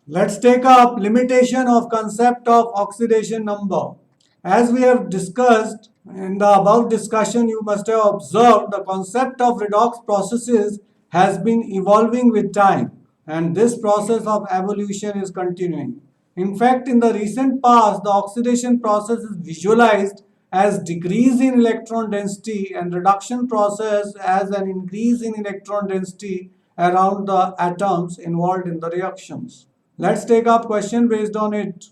Let's take up limitation of concept of oxidation number. As we have discussed in the above discussion, you must have observed the concept of redox processes has been evolving with time, and this process of evolution is continuing. In fact, in the recent past, the oxidation process is visualized as decrease in electron density and reduction process as an increase in electron density around the atoms involved in the reactions. Let's take up question based on it.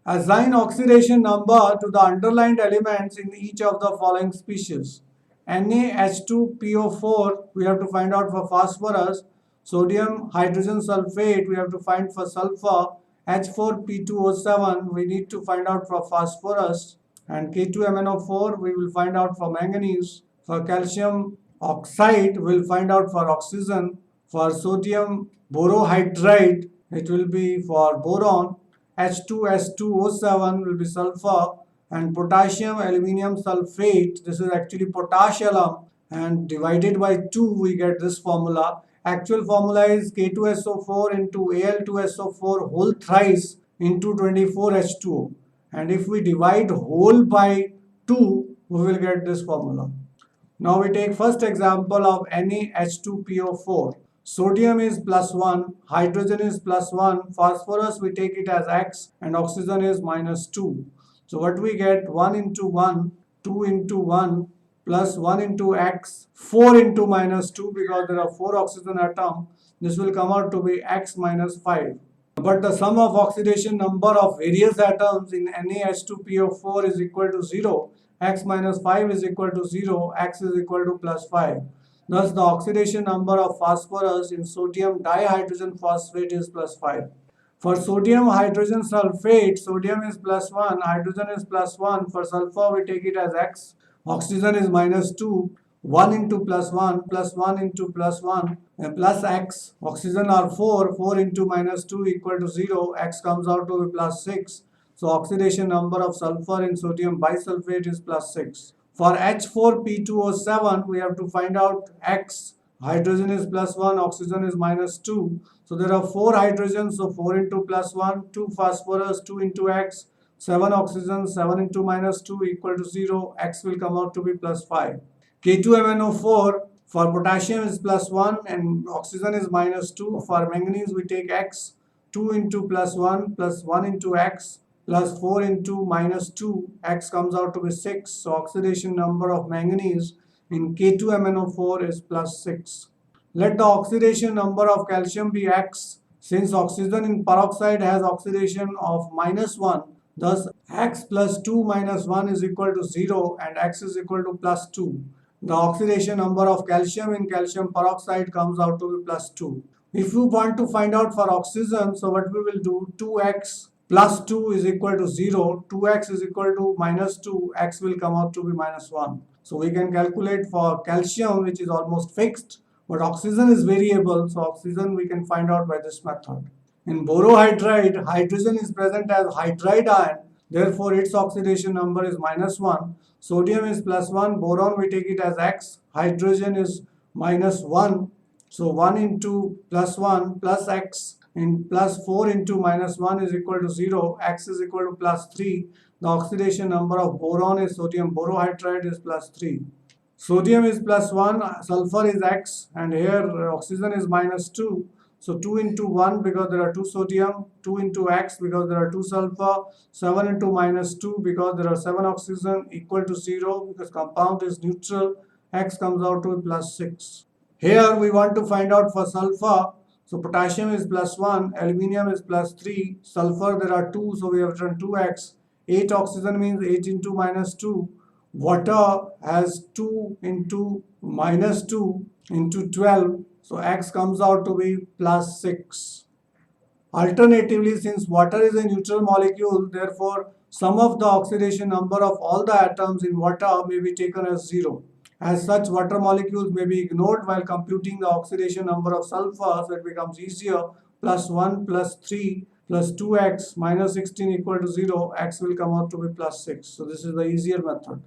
Assign oxidation number to the underlined elements in each of the following species. NaH2PO4 we have to find out for phosphorus, sodium hydrogen sulfate we have to find for sulfur, H4P2O7 we need to find out for phosphorus, and K2MnO4 we will find out for manganese. For calcium oxide we will find out for oxygen. For sodium borohydride it will be for boron. H2S2O7 will be sulfur, and potassium aluminium sulfate, this is actually potash alum, and divided by 2 we get this formula. Actual formula is K2SO4 into Al2SO4 whole thrice into 24H2O, and if we divide whole by 2 we will get this formula. Now we take first example of NaH2PO4. Sodium is +1, hydrogen is +1, phosphorus we take it as X, and oxygen is -2. So what we get, 1 into 1, 2 into 1, plus 1 into X, 4 into -2 because there are 4 oxygen atoms. This will come out to be X minus 5. But the sum of oxidation number of various atoms in NaH2PO4 is equal to 0. X minus 5 is equal to 0. X is equal to +5. Thus, the oxidation number of phosphorus in sodium dihydrogen phosphate is +5. For sodium hydrogen sulfate, sodium is +1, hydrogen is +1. For sulfur, we take it as X. Oxygen is -2. 1 into +1 plus 1 into +1 and plus X. Oxygen are 4. 4 into -2 equal to 0. X comes out to be +6. So, oxidation number of sulfur in sodium bisulfate is +6. For H4P2O7, we have to find out X. Hydrogen is +1, oxygen is -2. So there are 4 hydrogens, so 4 into +1, 2 phosphorus, 2 into X, 7 oxygen, 7 into -2 equal to 0. X will come out to be +5. K2MnO4 for potassium is +1 and oxygen is -2. For manganese, we take X, 2 into +1 plus 1 into X, plus 4 into -2, X comes out to be 6. So oxidation number of manganese in K2MnO4 is +6. Let the oxidation number of calcium be X. Since oxygen in peroxide has oxidation of -1, thus X plus 2 minus 1 is equal to 0 and X is equal to +2. The oxidation number of calcium in calcium peroxide comes out to be +2. If you want to find out for oxygen, so what we will do, 2X plus 2 is equal to 0, 2x is equal to -2, x will come out to be -1. So we can calculate for calcium, which is almost fixed, but oxygen is variable, so oxygen we can find out by this method. In borohydride, hydrogen is present as hydride ion, therefore its oxidation number is -1. Sodium is +1, boron we take it as X, hydrogen is -1, so 1 into +1 plus X, in plus 4 into -1 is equal to 0, X is equal to +3. The oxidation number of boron is sodium borohydride is +3. Sodium is +1, sulfur is X, and here oxygen is -2. So 2 into 1 because there are 2 sodium, 2 into X because there are 2 sulfur, 7 into -2 because there are 7 oxygen equal to 0 because compound is neutral, X comes out to +6. Here we want to find out for sulfur. So potassium is +1, aluminium is +3, sulfur there are 2, so we have written 2x. 8 oxygen means 8 into -2. Water has 2 into -2 into 12, so x comes out to be +6. Alternatively, since water is a neutral molecule, therefore sum of the oxidation number of all the atoms in water may be taken as 0. As such, water molecules may be ignored while computing the oxidation number of sulfur, so it becomes easier. +1 plus 3 plus 2x minus 16 equal to 0, x will come out to be +6. So this is the easier method.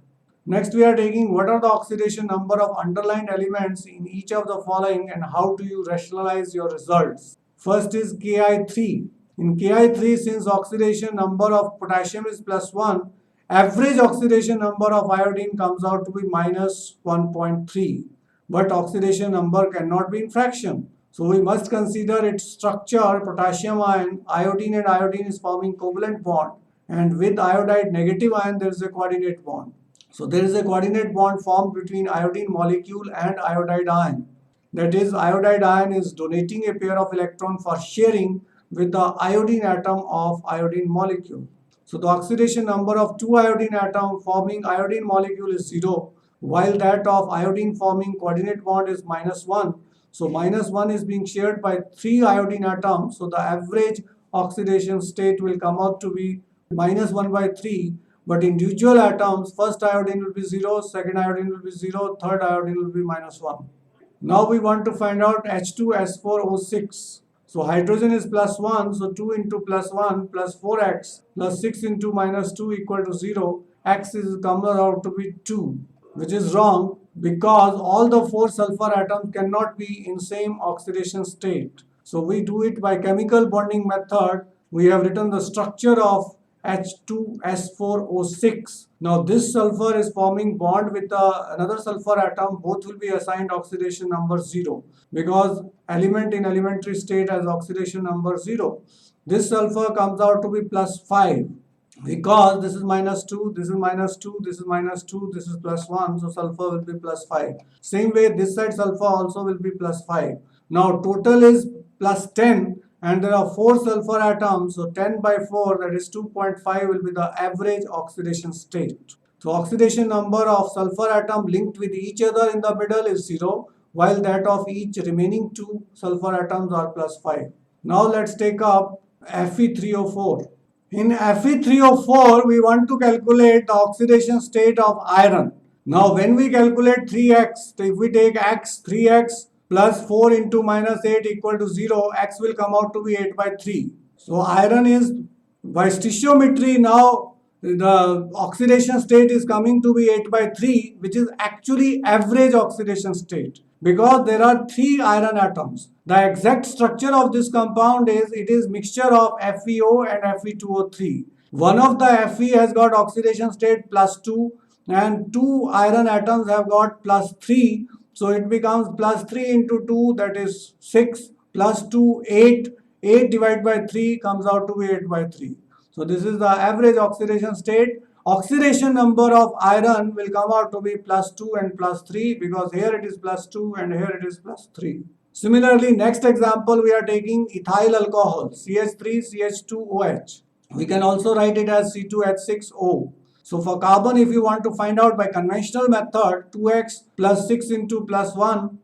Next, we are taking what are the oxidation number of underlined elements in each of the following and how do you rationalize your results. First is Ki3. In Ki3, since oxidation number of potassium is plus 1, average oxidation number of iodine comes out to be minus 1.3. But oxidation number cannot be in fraction. So we must consider its structure. Potassium ion, iodine and iodine is forming covalent bond, and with iodide negative ion there is a coordinate bond. So there is a coordinate bond formed between iodine molecule and iodide ion. That is, iodide ion is donating a pair of electron for sharing with the iodine atom of iodine molecule. So the oxidation number of two iodine atom forming iodine molecule is 0, while that of iodine forming coordinate bond is minus 1. So minus 1 is being shared by 3 iodine atoms. So the average oxidation state will come out to be minus 1 by 3. But individual atoms, first iodine will be 0, second iodine will be 0, third iodine will be minus 1. Now we want to find out H2S4O6. So hydrogen is plus 1, so 2 into plus 1 plus 4x plus 6 into minus 2 equal to 0. X is comes out to be 2, which is wrong because all the 4 sulfur atoms cannot be in same oxidation state. So we do it by chemical bonding method. We have written the structure of H2S4O6. Now this sulfur is forming bond with another sulfur atom. Both will be assigned oxidation number 0 because element in elementary state has oxidation number 0. This sulfur comes out to be plus 5 because this is minus 2, this is minus 2, this is minus 2, this is plus 1. So sulfur will be plus 5. Same way this side sulfur also will be plus 5. Now total is plus 10. And there are 4 sulfur atoms, so 10 by 4, that is 2.5, will be the average oxidation state. So oxidation number of sulfur atom linked with each other in the middle is 0, while that of each remaining 2 sulfur atoms are plus 5. Now let's take up Fe3O4. In Fe3O4, we want to calculate the oxidation state of iron. Now when we calculate 3x, if we take x, 3x, plus 4 into minus 8 equal to 0, x will come out to be 8 by 3. So iron is, by stoichiometry now, the oxidation state is coming to be 8 by 3, which is actually average oxidation state because there are 3 iron atoms. The exact structure of this compound is, it is mixture of FeO and Fe2O3. One of the Fe has got oxidation state plus 2 and 2 iron atoms have got plus 3. So it becomes plus 3 into 2, that is 6, plus 2, 8. 8 divided by 3 comes out to be 8 by 3. So this is the average oxidation state. Oxidation number of iron will come out to be plus 2 and plus 3 because here it is plus 2 and here it is plus 3. Similarly, next example we are taking ethyl alcohol, CH3CH2OH. We can also write it as C2H6O. So for carbon, if you want to find out by conventional method, 2x plus 6 into plus 1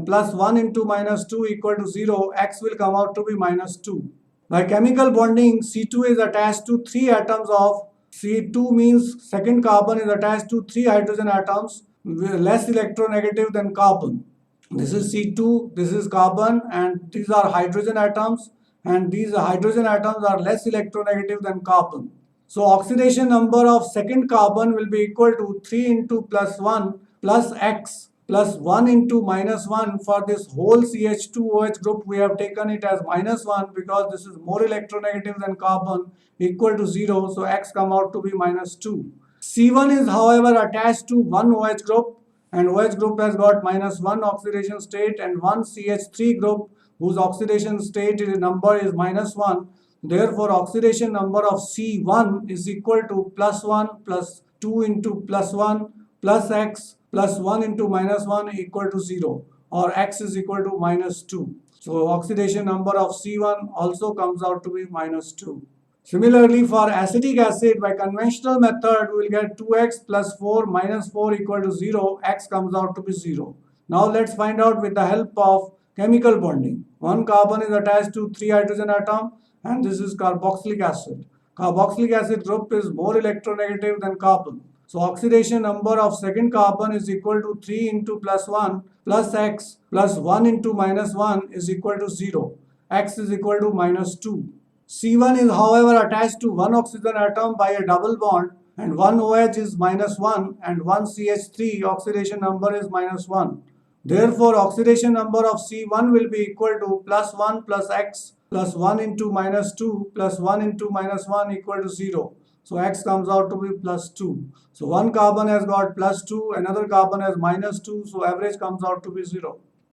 plus 1 into minus 2 equal to 0, x will come out to be minus 2. By chemical bonding, C2 is attached to 3 atoms of C2 means second carbon is attached to 3 hydrogen atoms less electronegative than carbon. This is C2, this is carbon, and these are hydrogen atoms, and these hydrogen atoms are less electronegative than carbon. So oxidation number of second carbon will be equal to 3 into plus 1 plus x plus 1 into minus 1. For this whole CH2OH group, we have taken it as minus 1 because this is more electronegative than carbon, equal to 0. So x come out to be minus 2. C1 is however attached to one OH group, and OH group has got minus 1 oxidation state and one CH3 group whose oxidation state number is minus 1. Therefore, oxidation number of C1 is equal to plus 1 plus 2 into plus 1 plus x plus 1 into minus 1 equal to 0, or x is equal to minus 2. So, oxidation number of C1 also comes out to be minus 2. Similarly, for acetic acid, by conventional method, we will get 2x plus 4 minus 4 equal to 0, x comes out to be 0. Now, let's find out with the help of chemical bonding. One carbon is attached to 3 hydrogen atom, and this is carboxylic acid. Carboxylic acid group is more electronegative than carbon. So oxidation number of second carbon is equal to 3 into plus 1 plus x plus 1 into minus 1 is equal to 0. X is equal to minus 2. C1 is however attached to one oxygen atom by a double bond, and one OH is minus 1 and one CH3 oxidation number is minus 1. Therefore, oxidation number of C1 will be equal to plus 1 plus x plus 1 into minus 2 plus 1 into minus 1 equal to 0. So X comes out to be plus 2. So one carbon has got plus 2, another carbon has minus 2, so average comes out to be 0.